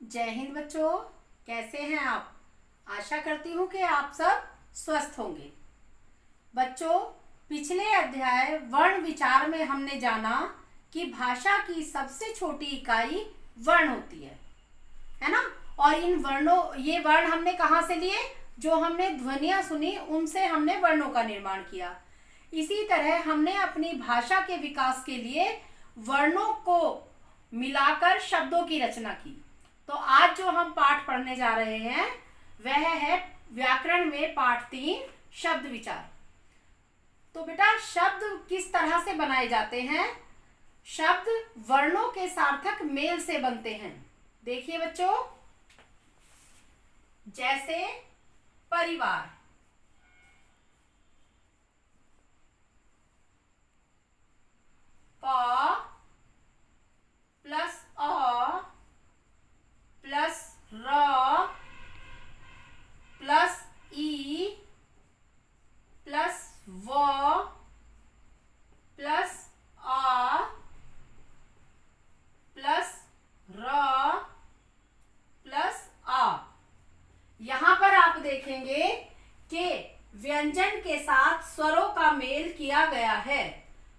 जय हिंद बच्चों, कैसे हैं आप। आशा करती हूँ कि आप सब स्वस्थ होंगे। बच्चों, पिछले अध्याय वर्ण विचार में हमने जाना कि भाषा की सबसे छोटी इकाई वर्ण होती है ना। और ये वर्ण हमने कहाँ से लिए? जो हमने ध्वनियाँ सुनी उनसे हमने वर्णों का निर्माण किया। इसी तरह हमने अपनी भाषा के विकास के लिए वर्णों को मिलाकर शब्दों की रचना की। तो आज जो हम पाठ पढ़ने जा रहे हैं वह है व्याकरण में पाठ 3 शब्द विचार। तो बेटा, शब्द किस तरह से बनाए जाते हैं? शब्द वर्णों के सार्थक मेल से बनते हैं। देखिए बच्चों, जैसे परिवार, प प्लस अ प्लस र प्लस ई प्लस व प्लस आ प्लस र प्लस आ। यहां पर आप देखेंगे कि व्यंजन के साथ स्वरों का मेल किया गया है।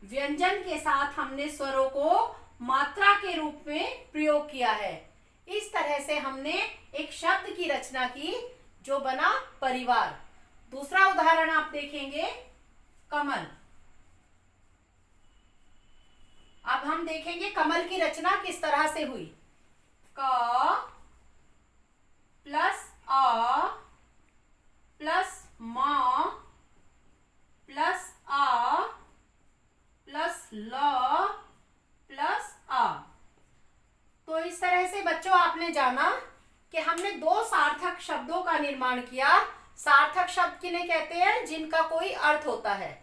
व्यंजन के साथ हमने स्वरों को मात्रा के रूप में प्रयोग किया है। इस तरह से हमने एक शब्द की रचना की जो बना परिवार। दूसरा उदाहरण आप देखेंगे, कमल। अब हम देखेंगे कमल की रचना किस तरह से हुई। क प्लस अ प्लस म प्लस आ प्लस ल प्लस आ। तो इस तरह से बच्चों आपने जाना कि हमने 2 सार्थक शब्दों का निर्माण किया। सार्थक शब्द किन्हें कहते हैं? जिनका कोई अर्थ होता है।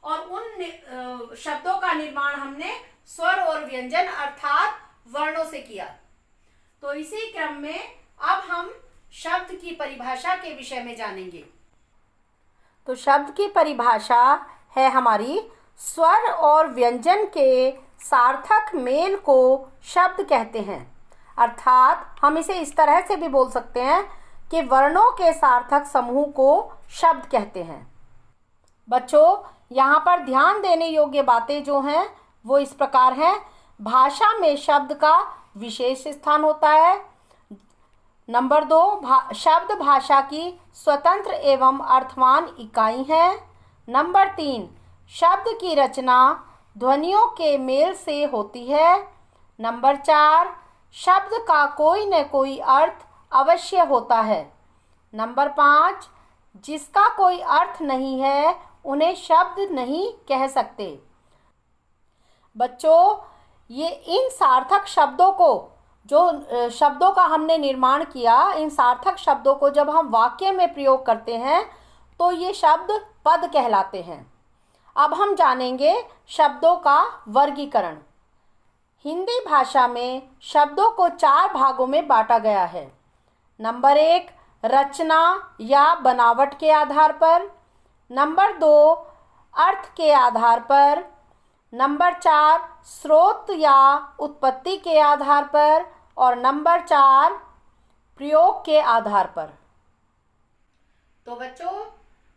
और उन शब्दों का निर्माण हमने स्वर और व्यंजन अर्थात वर्णों से किया। तो इसी क्रम में अब हम शब्द की परिभाषा के विषय में जानेंगे। तो शब्द की परिभाषा है हमारी, स्वर और व्यंजन के सार्थक मेल को शब्द कहते हैं। अर्थात हम इसे इस तरह से भी बोल सकते हैं कि वर्णों के सार्थक समूह को शब्द कहते हैं। बच्चों, यहाँ पर ध्यान देने योग्य बातें जो हैं वो इस प्रकार हैं। भाषा में शब्द का विशेष स्थान होता है। नंबर 2, शब्द भाषा की स्वतंत्र एवं अर्थवान इकाई है। नंबर 3, शब्द की रचना ध्वनियों के मेल से होती है। नंबर 4, शब्द का कोई न कोई अर्थ अवश्य होता है। नंबर 5, जिसका कोई अर्थ नहीं है उन्हें शब्द नहीं कह सकते। बच्चों, ये इन सार्थक शब्दों को, जो शब्दों का हमने निर्माण किया, इन सार्थक शब्दों को जब हम वाक्य में प्रयोग करते हैं तो ये शब्द पद कहलाते हैं। अब हम जानेंगे शब्दों का वर्गीकरण। हिंदी भाषा में शब्दों को 4 भागों में बांटा गया है। नंबर 1, रचना या बनावट के आधार पर। नंबर 2, अर्थ के आधार पर। नंबर 4, स्रोत या उत्पत्ति के आधार पर। और नंबर 4, प्रयोग के आधार पर। तो बच्चों,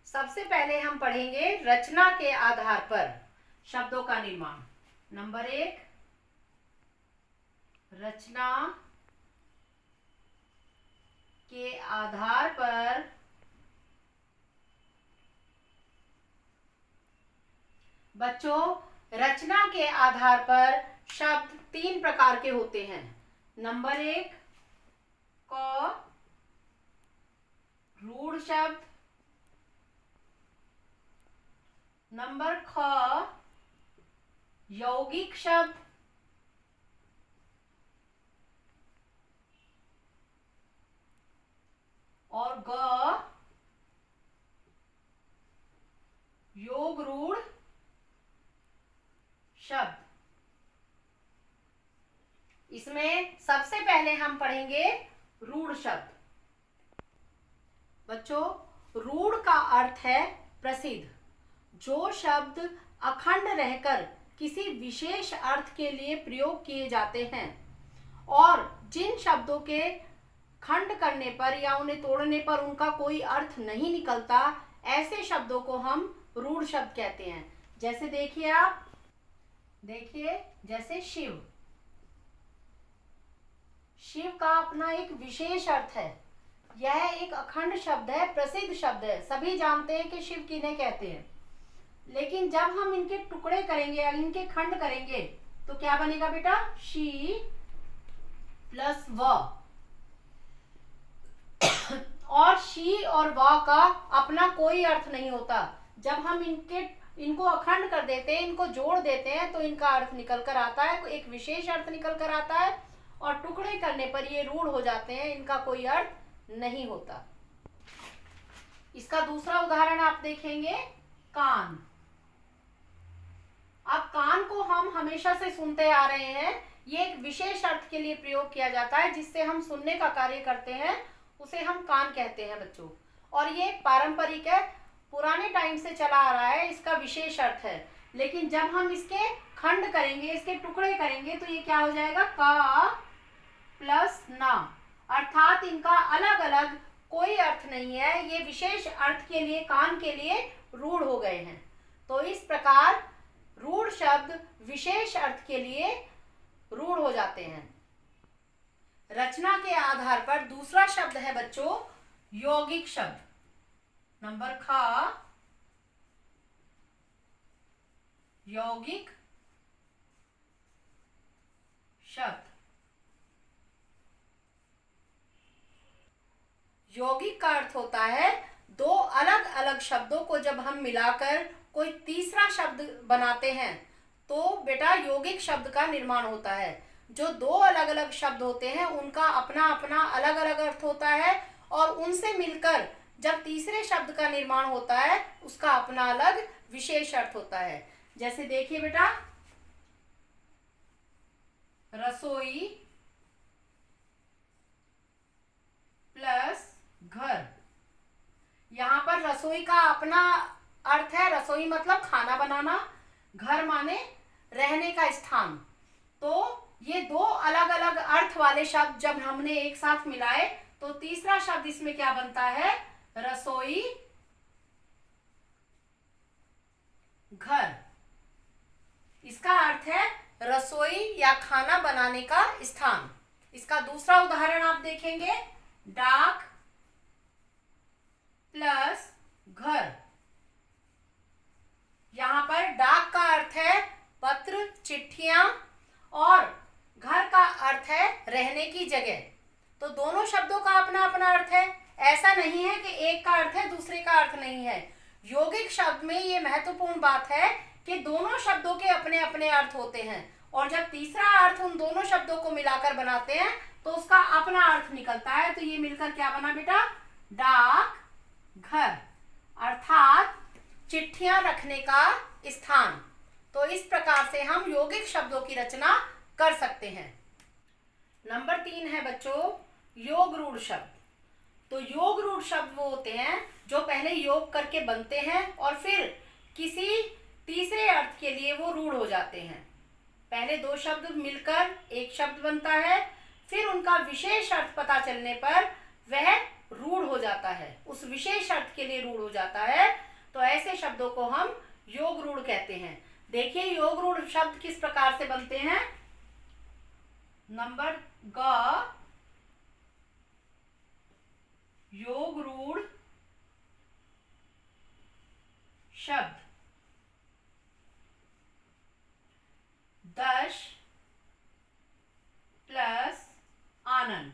सबसे पहले हम पढ़ेंगे रचना के आधार पर शब्दों का निर्माण। नंबर 1, रचना के आधार पर बच्चों, रचना के आधार पर शब्द 3 प्रकार के होते हैं। नंबर 1, क रूढ़ शब्द। नंबर ख यौगिक शब्द। और ग योग रूढ़ शब्द। इसमें सबसे पहले हम पढ़ेंगे रूढ़ शब्द। बच्चों, रूढ़ का अर्थ है प्रसिद्ध। जो शब्द अखंड रहकर किसी विशेष अर्थ के लिए प्रयोग किए जाते हैं और जिन शब्दों के खंड करने पर या उन्हें तोड़ने पर उनका कोई अर्थ नहीं निकलता, ऐसे शब्दों को हम रूढ़ शब्द कहते हैं। जैसे देखिए आप, देखिए जैसे शिव, शिव का अपना एक विशेष अर्थ है। यह एक अखंड शब्द है, प्रसिद्ध शब्द है, सभी जानते हैं कि शिव किन्हें कहते हैं। लेकिन जब हम इनके टुकड़े करेंगे या इनके खंड करेंगे तो क्या बनेगा बेटा? शी प्लस व। और शी और व का अपना कोई अर्थ नहीं होता। जब हम इनको अखंड कर देते हैं, इनको जोड़ देते हैं, तो इनका अर्थ निकल कर आता है, एक विशेष अर्थ निकल कर आता है। और टुकड़े करने पर ये रूढ़ हो जाते हैं, इनका कोई अर्थ नहीं होता। इसका दूसरा उदाहरण आप देखेंगे, कान। अब कान को हम हमेशा से सुनते आ रहे हैं, ये एक विशेष अर्थ के लिए प्रयोग किया जाता है, जिससे हम सुनने का कार्य करते हैं, उसे हम कान कहते हैं बच्चों। और ये पारंपरिक है, पुराने टाइम से चला आ रहा है, इसका विशेष अर्थ है। लेकिन जब हम इसके खंड करेंगे, इसके टुकड़े करेंगे, तो ये क्या हो जाएगा? का प्लस ना, अर्थात इनका अलग अलग कोई अर्थ नहीं है, ये विशेष अर्थ के लिए, कान के लिए रूढ़ हो गए हैं। तो इस प्रकार रूढ़ शब्द विशेष अर्थ के लिए रूढ़ हो जाते हैं। रचना के आधार पर दूसरा शब्द है बच्चों यौगिक शब्द। नंबर खा, यौगिक शब्द। यौगिक का अर्थ होता है दो अलग अलग शब्दों को जब हम मिलाकर कोई तीसरा शब्द बनाते हैं तो बेटा यौगिक शब्द का निर्माण होता है। जो दो अलग अलग शब्द होते हैं उनका अपना अपना अलग अलग अर्थ होता है, और उनसे मिलकर जब तीसरे शब्द का निर्माण होता है उसका अपना अलग विशेष अर्थ होता है। जैसे देखिए बेटा, रसोई प्लस घर। यहाँ पर रसोई का अपना अर्थ है, रसोई मतलब खाना बनाना, घर माने रहने का स्थान। तो ये दो अलग अलग अर्थ वाले शब्द जब हमने एक साथ मिलाए तो तीसरा शब्द इसमें क्या बनता है? रसोई घर। इसका अर्थ है रसोई या खाना बनाने का स्थान। इसका दूसरा उदाहरण आप देखेंगे, डाक प्लस घर। यहां पर डाक का अर्थ है पत्र, चिट्ठियां, और घर का अर्थ है रहने की जगह। तो दोनों शब्दों का अपना अपना अर्थ है, ऐसा नहीं है कि एक का अर्थ है दूसरे का अर्थ नहीं है। यौगिक शब्द में ये महत्वपूर्ण बात है कि दोनों शब्दों के अपने अपने अर्थ होते हैं, और जब तीसरा अर्थ उन दोनों शब्दों को मिलाकर बनाते हैं तो उसका अपना अर्थ निकलता है। तो ये मिलकर क्या बना बेटा? डाक घर, अर्थात चिट्ठियां रखने का स्थान। तो इस प्रकार से हम यौगिक शब्दों की रचना कर सकते हैं। नंबर 3 है बच्चों योग रूढ़ शब्द। तो योग रूढ़ शब्द वो होते हैं जो पहले योग करके बनते हैं और फिर किसी तीसरे अर्थ के लिए वो रूढ़ हो जाते हैं। पहले दो शब्द मिलकर एक शब्द बनता है, फिर उनका विशेष अर्थ पता चलने पर वह रूढ़ हो जाता है, उस विशेष अर्थ के लिए रूढ़ हो जाता है। तो ऐसे शब्दों को हम योग रूढ़ कहते हैं। देखिए योग रूढ़ शब्द किस प्रकार से बनते हैं। नंबर ग, योग रूढ़ शब्द। दश प्लस आनंद।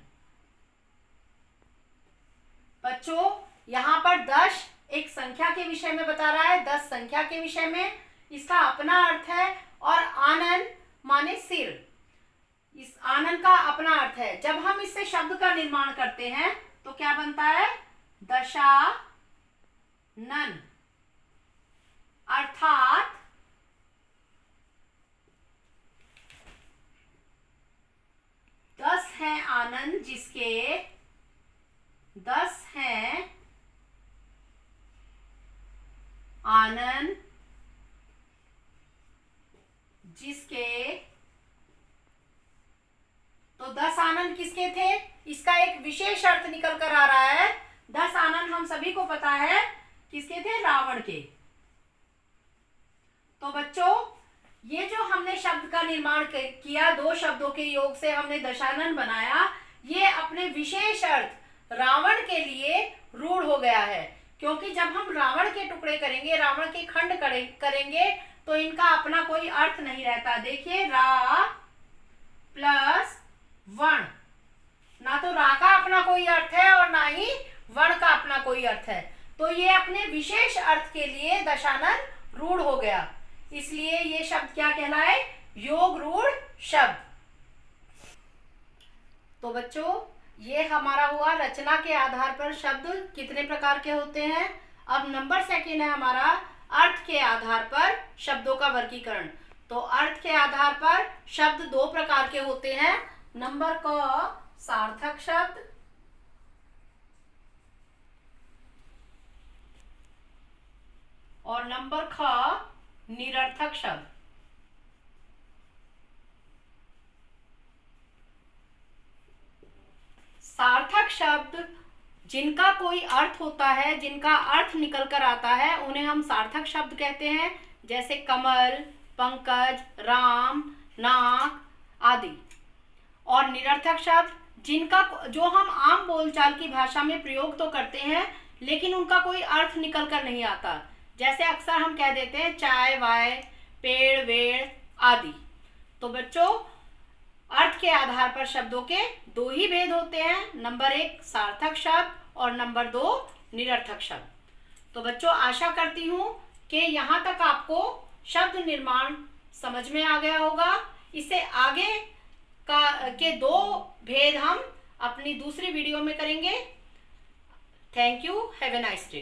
बच्चों यहां पर 10 एक संख्या के विषय में बता रहा है, 10 संख्या के विषय में, इसका अपना अर्थ है। और आनंद माने सिर, इस आनंद का अपना अर्थ है। जब हम इससे शब्द का निर्माण करते हैं तो क्या बनता है? दशानन, अर्थात 10 हैं आनंद जिसके 10 हैं आनंद जिसके। तो 10 आनन किसके थे? इसका एक विशेष अर्थ निकल कर आ रहा है। 10 आनन हम सभी को पता है किसके थे? रावण के। तो बच्चों, ये जो हमने शब्द का निर्माण किया, 2 शब्दों के योग से हमने दशानन बनाया, ये अपने विशेष अर्थ रावण के लिए रूढ़ हो गया है। क्योंकि जब हम रावण के टुकड़े करेंगे, रावण के खंड करेंगे, तो इनका अपना कोई अर्थ नहीं रहता। देखिए, रा प्लस वण, ना तो रा का अपना कोई अर्थ है और ना ही वण का अपना कोई अर्थ है। तो ये अपने विशेष अर्थ के लिए दशानन रूढ़ हो गया, इसलिए ये शब्द क्या कहलाए? योग रूढ़ शब्द। तो बच्चों, ये हमारा हुआ रचना के आधार पर शब्द कितने प्रकार के होते हैं। अब नंबर 2 है हमारा अर्थ के आधार पर शब्दों का वर्गीकरण। तो अर्थ के आधार पर शब्द 2 प्रकार के होते हैं। नंबर क सार्थक शब्द और नंबर ख निरर्थक शब्द। सार्थक शब्द जिनका कोई अर्थ होता है, जिनका अर्थ निकल कर आता है, उन्हें हम सार्थक शब्द कहते हैं। जैसे कमल, पंकज, राम, नाक आदि। और निरर्थक शब्द जिनका जो हम आम बोलचाल की भाषा में प्रयोग तो करते हैं, लेकिन उनका कोई अर्थ निकल कर नहीं आता। जैसे अक्सर हम कह देते हैं चाय वाय, पेड़ वेड़ आदि। तो बच्चों, अर्थ के आधार पर शब्दों के 2 ही भेद होते हैं, नंबर 1 सार्थक शब्द और नंबर 2 निरर्थक शब्द। तो बच्चों, आशा करती हूँ कि यहाँ तक आपको शब्द निर्माण समझ में आ गया होगा। इससे आगे के 2 भेद हम अपनी दूसरी वीडियो में करेंगे। Thank you, have a nice day.